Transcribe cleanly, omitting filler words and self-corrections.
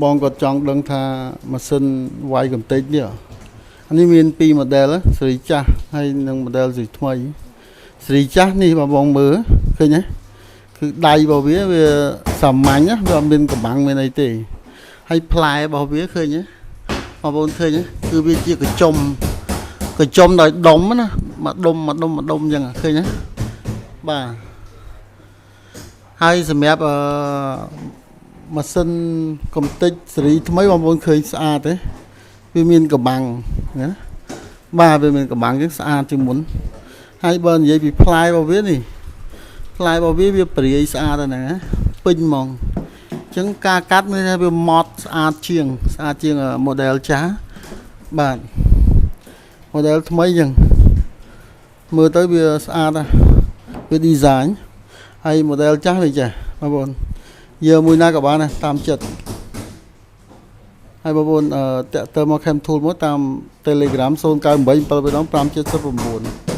បងគាត់ចង់ដឹងថាម៉ាស៊ីនវាយកំទេចនេះអានេះមាន2 model ស៊េរីចាស់ហើយនិង model ស៊េរីថ្មីស៊េរីចាស់នេះបងមើលឃើញទេគឺដៃរបស់វាសាមញ្ញវាអត់មានកម្បាំងមានអីទេហើយផ្លែរបស់វាឃើញទេបងប្អូនឃើញទេគឺវាជាកញ្ចុំដោយដុំណាមកដុំអញ្ចឹងឃើញទេបាទហើយសម្រាប់ម៉ាស៊ីនកំទេចស៊េរីថ្មីបងប្អូនឃើញស្អាតទេវាមានកម្បាំងណាបាទវាមានកម្បាំងចឹងស្អាតជាងមុនហើយបើនិយាយពីផ្លែរបស់វានេះផ្លែរបស់វាព្រាយស្អាតហ្នឹងណាពេញហ្មងអញ្ចឹងការកាត់មានថាវាម៉ត់ស្អាតជាង model ចាស់បាទ model ថ្មីចឹងមើលទៅវាស្អាតណាស់វា design ហើយ model ចាស់នេះចាបងប្អូនយកមួយណាក៏បានដែរតាមចិត្តហើយបងប្អូនតាក់ទើមក Chem Tool មកតាម Telegram 09872579